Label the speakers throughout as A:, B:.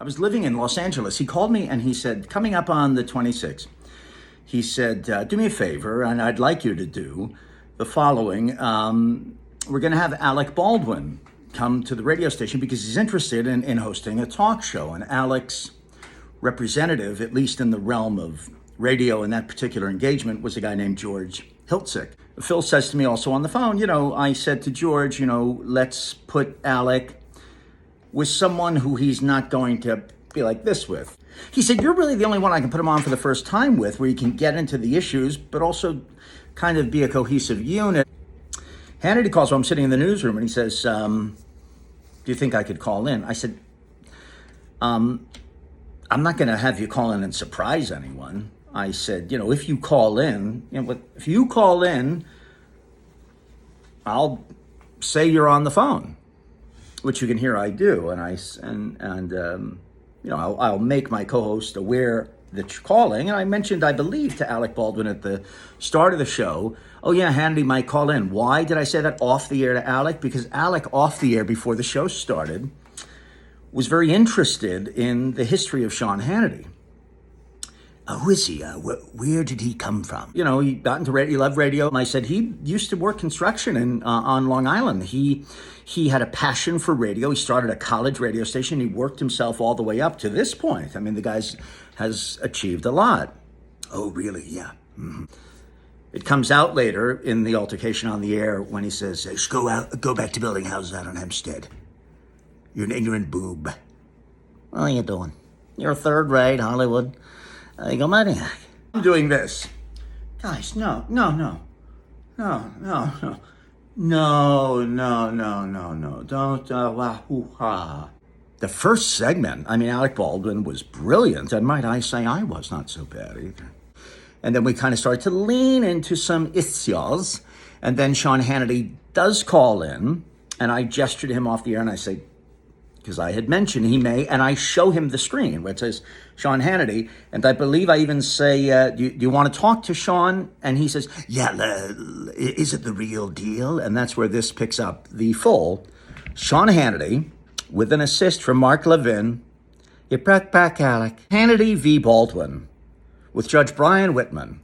A: I was living in Los Angeles. He called me and he said, coming up on the 26th, he said, do me a favor, and I'd like you to do the following. We're going to have Alec Baldwin come to the radio station because he's interested in hosting a talk show. And Alec's representative, at least in the realm of radio in that particular engagement, was a guy named George Hiltzik. Phil says to me also on the phone, I said to George, let's put Alec with someone who he's not going to be like this with. He said, you're really the only one I can put him on for the first time with, where you can get into the issues, but also kind of be a cohesive unit. Hannity calls while I'm sitting in the newsroom and he says, do you think I could call in? I said, I'm not going to have you call in and surprise anyone. I said, if you call in, I'll say you're on the phone, which you can hear I do. I'll make my co-host aware that you're calling. And I mentioned, I believe, to Alec Baldwin at the start of the show, oh yeah, Hannity might call in. Why did I say that off the air to Alec? Because Alec, off the air before the show started, was very interested in the history of Sean Hannity. Who is he? Where did he come from? He got into radio, he loved radio. And I said, he used to work construction on Long Island. He had a passion for radio. He started a college radio station. He worked himself all the way up to this point. I mean, the guy has achieved a lot. Oh, really? Yeah. Mm-hmm. It comes out later in the altercation on the air when he says, go back to building houses out on Hempstead. You're an ignorant boob. What are you doing? You're third-rate Hollywood. You go, maniac. I'm doing this. Guys, no. Don't. The first segment, Alec Baldwin was brilliant. And might I say, I was not so bad either. And then we kind of started to lean into some issues. And then Sean Hannity does call in. And I gesture to him off the air and I say, because I had mentioned he may, and I show him the screen where it says Sean Hannity, and I believe I even say, do you want to talk to Sean? And he says, yeah, is it the real deal? And that's where this picks up the full Sean Hannity with an assist from Mark Levin. You brought back Alec. Hannity v. Baldwin with Judge Brian Whitman,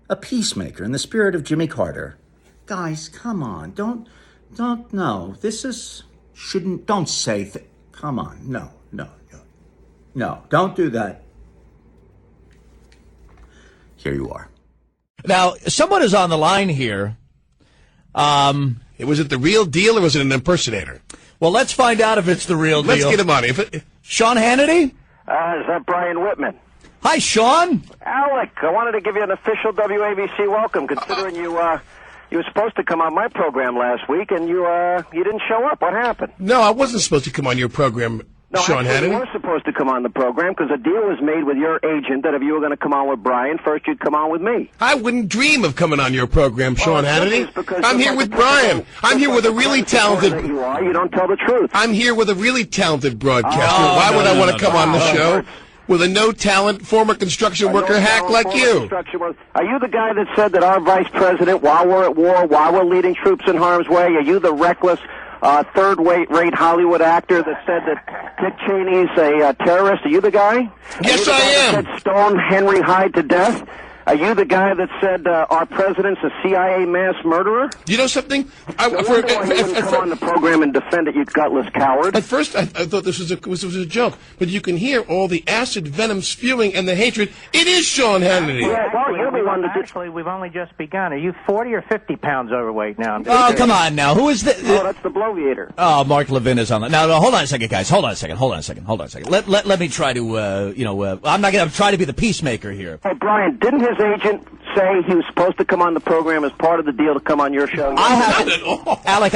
A: a peacemaker in the spirit of Jimmy Carter. Guys, come on, don't, no, this is... don't say come on, no, don't do that. Here you are.
B: Now, someone is on the line here.
C: Was it the real deal or was it an impersonator?
B: Well, let's find out if it's the real deal.
C: Let's get him on.
B: Sean Hannity?
D: Is that Brian Whitman?
B: Hi, Sean.
D: Alec, I wanted to give you an official WABC welcome, considering you were supposed to come on my program last week, and you didn't show up. What happened?
C: No, I wasn't supposed to come on your program, Sean Hannity.
D: You were supposed to come on the program because a deal was made with your agent that if you were going to come on with Brian, first you'd come on with me.
C: I wouldn't dream of coming on your program, Sean Hannity. I'm here with Brian. I'm here with a really talented...
D: You don't tell the truth.
C: I'm here with a really talented broadcaster. Why would I want to come on the show? With a no-talent former construction worker hack like you.
D: Are you the guy that said that our vice president, while we're at war, while we're leading troops in harm's way, are you the reckless, third-rate Hollywood actor that said that Dick Cheney's a terrorist? Are you the guy?
C: Yes, I am.
D: That stoned Henry Hyde to death? Are you the guy that said our president's a CIA mass murderer?
C: You know something?
D: You wouldn't come on the program and defend it, you gutless coward.
C: At first, I thought this was a joke, but you can hear all the acid venom spewing and the hatred. It is Sean Hannity.
D: Yeah, well, you're the one that
E: actually, we've only just begun. Are you 40 or 50 pounds overweight now?
B: Oh, come on now. Who is this?
D: Oh, that's the bloviator.
B: Oh, Mark Levin is on that. Now, hold on a second, guys. Hold on a second. Let me try to, I'm not going to try to be the peacemaker here.
D: Hey, Brian, didn't his agent say he was supposed to come on the program as part of the deal to come on your show?
C: Not at all.
B: Alec,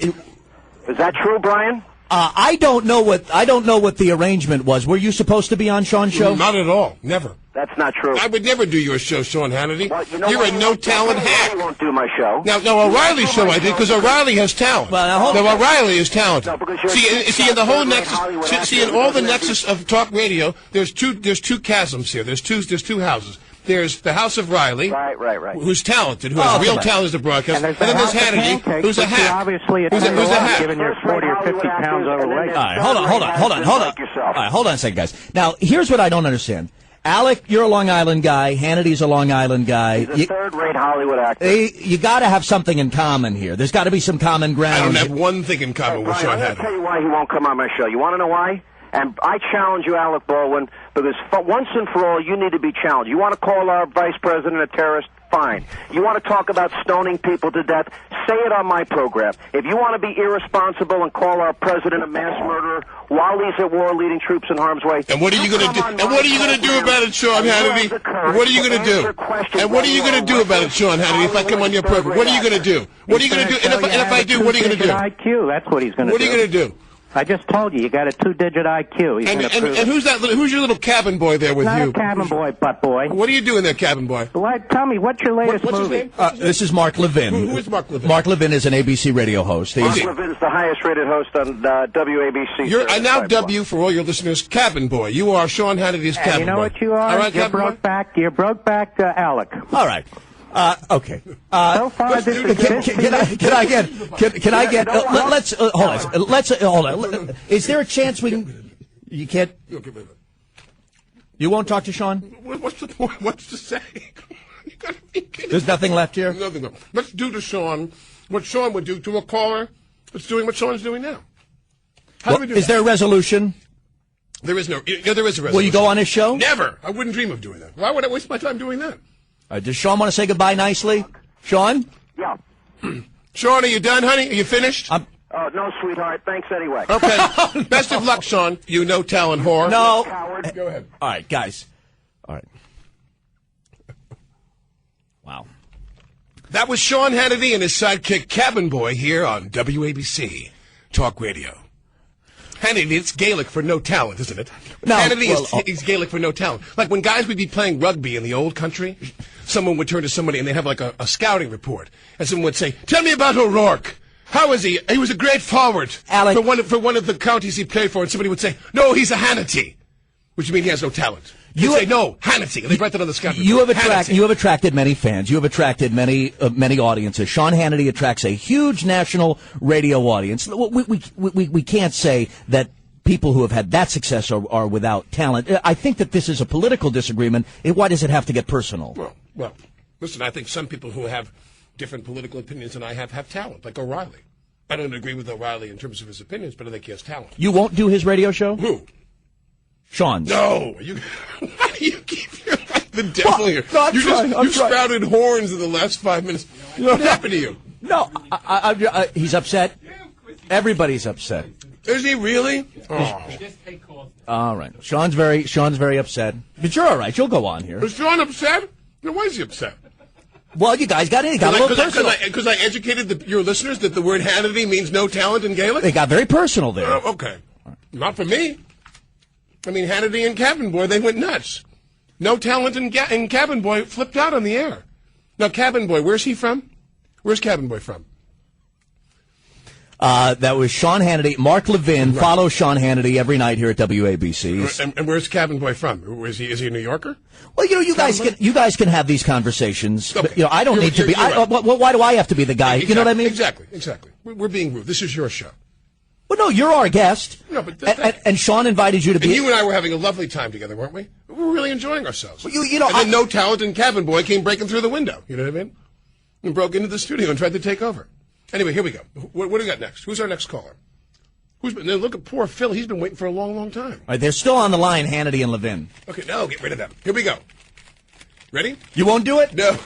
D: is that true, Brian?
B: I don't know what the arrangement was. Were you supposed to be on Sean's show?
C: Not at all. Never.
D: That's not true.
C: I would never do your show, Sean Hannity.
D: Well,
C: You're a no-talent hack.
D: You won't do my show.
C: Now O'Reilly's show I did because O'Reilly has talent.
B: Well, now
C: O'Reilly is talented.
D: No, because
C: see, in the whole nexus, in all the nexus of talk radio, there's two chasms here. There's two houses. There's the House of Riley.
D: Right.
C: Who's talented, who has real talent as a broadcaster. And then there's Hannity, who's a hack.
E: Obviously,
C: who's a hack.
E: given you're 40 or 50 pounds overweight.
B: All right, hold on. All right, hold on a second, guys. Now, here's what I don't understand. Alec, you're a Long Island guy. Hannity's a Long Island guy.
D: He's a third-rate Hollywood actor.
B: You got to have something in common here. There's got to be some common ground.
C: I don't have one thing in common with Sean
D: I'm going
C: Hannity.
D: to tell you why he won't come on my show. You want to know why? And I challenge you, Alec Baldwin, because once and for all, you need to be challenged. You want to call our vice president a terrorist? Fine. You want to talk about stoning people to death? Say it on my program. If you want to be irresponsible and call our president a mass murderer while he's at war leading troops in harm's way...
C: And what are you going to do? And what are you going to do about it, Sean Hannity? What are you going to do? And what are you going to do about it, Sean Hannity, if I come on your program? What are you going to do? What are you going to do? And if I do, what are you going to do?
E: IQ, that's what he's going to do.
C: What are you going to do?
E: I just told you got a 2-digit IQ.
C: And who's that? Who's your little cabin boy there with
E: Not
C: you?
E: a cabin boy, butt boy.
C: What are you doing there, cabin boy?
E: Tell me, what's your latest
C: What's
E: movie?
C: his name?
B: This is Mark Levin.
C: Who is Mark Levin?
B: Mark Levin is an ABC radio host.
D: Mark Levin's the highest-rated host on WABC.
C: I now dub you, for all your listeners, cabin boy. You are Sean Hannity's cabin boy.
E: You know what you are?
C: All right,
E: you're broke back, Alec.
B: All right. Okay.
E: So far, this is
B: Can I get? Let's hold on. Is there a chance we can? You can't. You won't talk to Sean?
C: What's the point? What's to say? You gotta be kidding.
B: There's nothing left here.
C: Nothing left. Let's do to Sean what Sean would do to a caller that's doing what Sean's doing now. How do we do
B: Is
C: that?
B: there a resolution?
C: There is no. There is a resolution.
B: Will you go on his show?
C: Never. I wouldn't dream of doing that. Why would I waste my time doing that?
B: Does Sean want to say goodbye nicely? Sean?
D: Yeah.
C: Sean, are you done, honey? Are you finished?
D: No, sweetheart. Thanks anyway.
C: Okay. Best of luck, Sean. You no-talent whore.
B: No.
D: Coward.
C: Go ahead.
B: All right, guys. All right. Wow.
C: That was Sean Hannity and his sidekick, Cabin Boy, here on WABC Talk Radio. Hannity, it's Gaelic for no talent, isn't it?
B: No,
C: Hannity is Gaelic for no talent. Like when guys would be playing rugby in the old country, someone would turn to somebody and they'd have like a scouting report. And someone would say, "Tell me about O'Rourke. How is he? He was a great forward
B: Alec,
C: for one of the counties he played for." And somebody would say, "No, he's a Hannity," which means he has no talent. You'd say, "No, Hannity." And they write that on the scouting report.
B: You have attracted many fans. You have attracted many audiences. Sean Hannity attracts a huge national radio audience. We can't say that people who have had that success are without talent. I think that this is a political disagreement. Why does it have to get personal?
C: Well, listen, I think some people who have different political opinions than I have talent, like O'Reilly. I don't agree with O'Reilly in terms of his opinions, but I think he has talent.
B: You won't do his radio show?
C: Who?
B: Sean's.
C: No. You keep you're like the devil here.
B: No,
C: you sprouted horns in the last 5 minutes. What happened to you?
B: No, he's upset. Everybody's upset.
C: Is he really? Oh.
B: All right. Sean's very upset. But you're all right. You'll go on here.
C: Is Sean upset? No, why is he upset?
B: Well, you guys got a little personal.
C: Because I educated your listeners that the word Hannity means no talent in Gaelic?
B: They got very personal there.
C: Okay. Not for me. I mean, Hannity and Cabin Boy, they went nuts. No talent in Cabin Boy flipped out on the air. Now, Cabin Boy, where's he from? Where's Cabin Boy from?
B: That was Sean Hannity. Mark Levin follows Sean Hannity every night here at WABC.
C: And where's Cabin Boy from? Is he a New Yorker?
B: Well, you guys can have these conversations.
C: Okay.
B: But, I don't need to be.
C: Right.
B: Why do I have to be the guy?
C: Exactly,
B: you know what I mean?
C: Exactly. We're being rude. This is your show.
B: Well, no, you're our guest.
C: No, but
B: and Sean invited you to be.
C: And you and I were having a lovely time together, weren't we? We were really enjoying ourselves.
B: Well, and
C: then no talent in Cabin Boy came breaking through the window. You know what I mean? And broke into the studio and tried to take over. Anyway, here we go. What do we got next? Who's our next caller? Look at poor Phil. He's been waiting for a long, long time.
B: All right, they're still on the line, Hannity and Levin.
C: Okay, no, get rid of them. Here we go. Ready?
B: You won't do it?
C: No.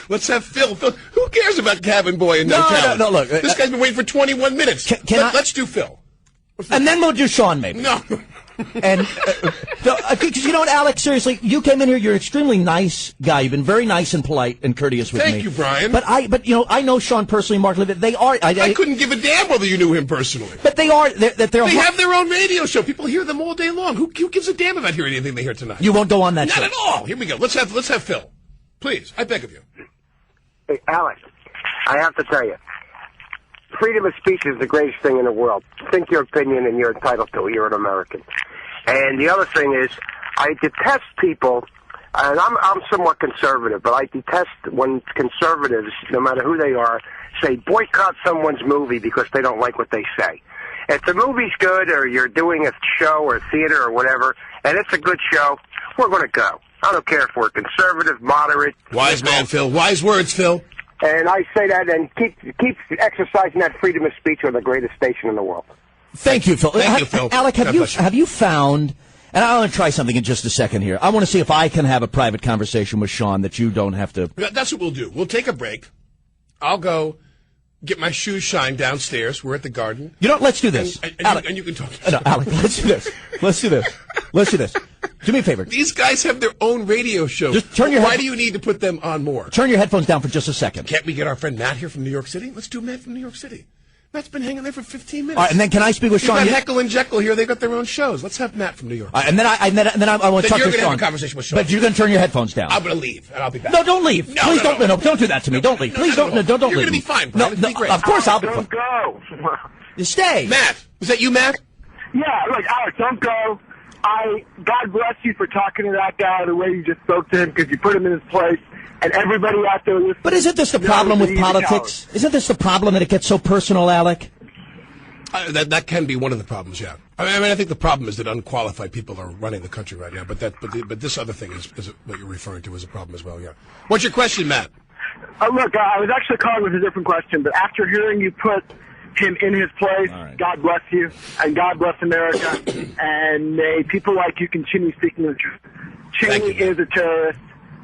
C: Let's have Phil. Who cares about Cabin Boy and no talent?
B: No, look.
C: This guy's been waiting for 21 minutes. Let's do Phil.
B: And then we'll do Sean, maybe.
C: No.
B: And because you know what, Alex? Seriously, you came in here. You're an extremely nice guy. You've been very nice and polite and courteous with me.
C: Thank you, Brian.
B: But I know Sean personally, Mark Levin. They are.
C: I couldn't give a damn whether you knew him personally.
B: But they are. They
C: have their own radio show. People hear them all day long. Who gives a damn about hearing anything they hear tonight?
B: You won't go on that show.
C: Not at all. Here we go. Let's have Phil. Please, I beg of you.
F: Hey, Alex, I have to tell you, freedom of speech is the greatest thing in the world. Think your opinion and you're entitled to it. You're an American. And the other thing is, I detest people And I'm somewhat conservative, but I detest when conservatives, no matter who they are, say boycott someone's movie because they don't like what they say. If the movie's good, or you're doing a show or theater or whatever, and it's a good show, we're going to go. I don't care if we're conservative, moderate.
C: Wise man, Phil. Wise words, Phil.
F: And I say that, and keep exercising that freedom of speech on the greatest station in the world.
B: Thank you, Phil.
C: Thank you, Phil.
B: Alec, have you found? And I want to try something in just a second here. I want to see if I can have a private conversation with Sean that you don't have to.
C: That's what we'll do. We'll take a break. I'll go get my shoes shined downstairs. We're at the garden.
B: You know, let's do this.
C: And you can talk.
B: No, Alec, let's do this. Let's do this. Let's do this. Do me a favor.
C: These guys have their own radio show.
B: Just turn your
C: Why do you need to put them on more?
B: Turn your headphones down for just a second.
C: Can't we get our friend Matt here from New York City? Let's do Matt from New York City. Matt's been hanging there for 15 minutes.
B: All right, and then can I speak with Sean?
C: We've got Heckle and Jekyll here. They got their own shows. Let's have Matt from New York.
B: And then I want to talk to Sean.
C: Then you're going to have a conversation with Sean.
B: But you're going to turn your headphones down.
C: I'm going to leave, and I'll be back.
B: No, don't leave.
C: No,
B: Please
C: no,
B: don't do that to me. Don't leave. Please don't leave.
C: You're going to be fine, Brian. It'll be great.
B: Of course I'll be
F: Don't go.
B: Stay.
C: Matt, was that you, Matt?
G: Yeah, look, Alex, don't go. God bless you for talking to that guy the way you just spoke to him, because you put him in his place, and everybody out there listening.
B: But isn't this the problem with politics? Isn't this the problem that it gets so personal, Alec?
C: That can be one of the problems, yeah. I mean, I think the problem is that unqualified people are running the country right now. But this other thing is what you're referring to as a problem as well, yeah. What's your question, Matt?
G: Look, I was actually calling with a different question, but after hearing you put him in his place,
B: right.
G: God bless you, and God bless America, and may people like you continue speaking the truth. Cheney is a terrorist,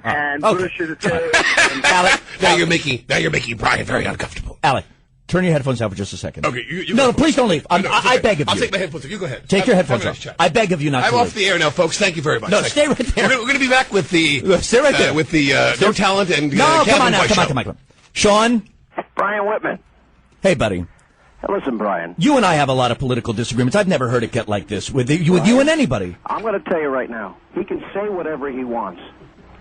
G: and Bush is a terrorist. And
B: Alec,
C: now you're making Brian very uncomfortable.
B: Alec, turn your headphones down for just a second.
C: Okay, you
B: no,
C: go
B: please don't leave. I beg of you.
C: I'll take my headphones off. You go ahead.
B: Take your headphones off. I beg of you not to
C: I'm
B: leave.
C: off the air now, folks. Thank you very much.
B: No, stay right there.
C: We're going to be back with the
B: Stay right there.
C: with the no talent and
B: No,
C: Kevin
B: come on now.
C: Boyce
B: Come on. Sean?
D: Brian Whitman.
B: Hey, buddy.
D: Listen, Brian.
B: You and I have a lot of political disagreements. I've never heard it get like this with you and anybody.
D: I'm going to tell you right now, he can say whatever he wants,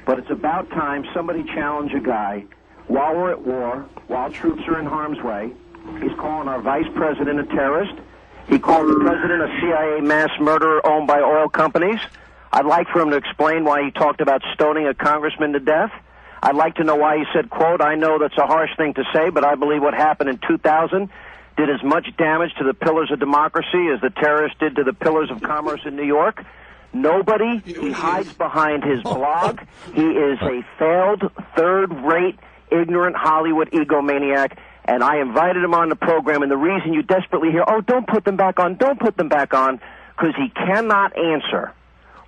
D: but it's about time somebody challenge a guy while we're at war, while troops are in harm's way. He's calling our vice president a terrorist. He called the president a CIA mass murderer owned by oil companies. I'd like for him to explain why he talked about stoning a congressman to death. I'd like to know why he said, quote, I know that's a harsh thing to say, but I believe what happened in 2000 did as much damage to the pillars of democracy as the terrorists did to the pillars of commerce in New York. Nobody, he hides behind his blog. He is a failed, third-rate, ignorant Hollywood egomaniac, and I invited him on the program, and the reason you desperately hear, oh, don't put them back on, because he cannot answer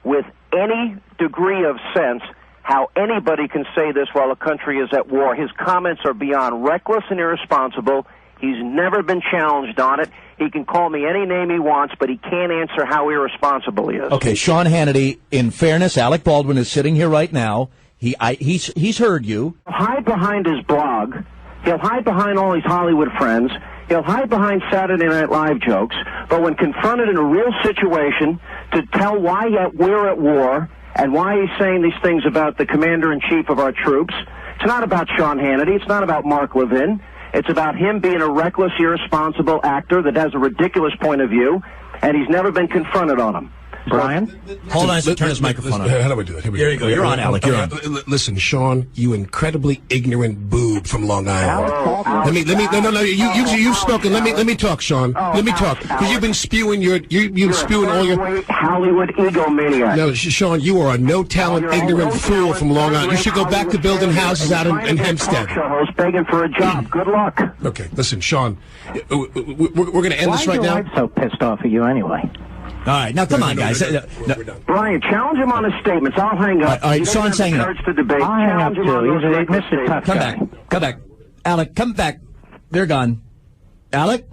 D: with any degree of sense how anybody can say this while a country is at war. His comments are beyond reckless and irresponsible. He's never been challenged on it. He can call me any name he wants, but he can't answer how irresponsible he is.
B: Okay, Sean Hannity, in fairness, Alec Baldwin is sitting here right now. He's heard you.
D: He'll hide behind his blog. He'll hide behind all his Hollywood friends. He'll hide behind Saturday Night Live jokes. But when confronted in a real situation to tell why we're at war and why he's saying these things about the commander-in-chief of our troops, it's not about Sean Hannity. It's not about Mark Levin. It's about him being a reckless, irresponsible actor that has a ridiculous point of view, and he's never been confronted on them. Brian?
B: Hold on, turn his microphone on.
C: How do we do it?
B: Here you go. You're on, Alec. You're on.
C: Listen, Sean, you incredibly ignorant boob from Long Island. No. You've spoken. Let me talk, Sean. Let me talk. Because you've been spewing you've spewing all your
D: Hollywood egomaniac.
C: No, Sean, you are a no-talent, ignorant fool from Long Island. You should go back to building houses out in Hempstead.
D: Host begging for a job. Good luck.
C: Okay, listen, Sean, we're going to end this right now.
E: Why is your wife so pissed off at you anyway?
B: All right, now come on, guys.
C: We're done.
D: Brian, challenge him on his statements. I'll hang up.
B: All right, Sean's hanging up.
D: To debate.
E: I'll hang up,
D: Challenge him on
E: too.
D: those
E: He's a Mr. Tough
B: Come
E: guy.
B: back. Alec, come back. They're gone. Alec?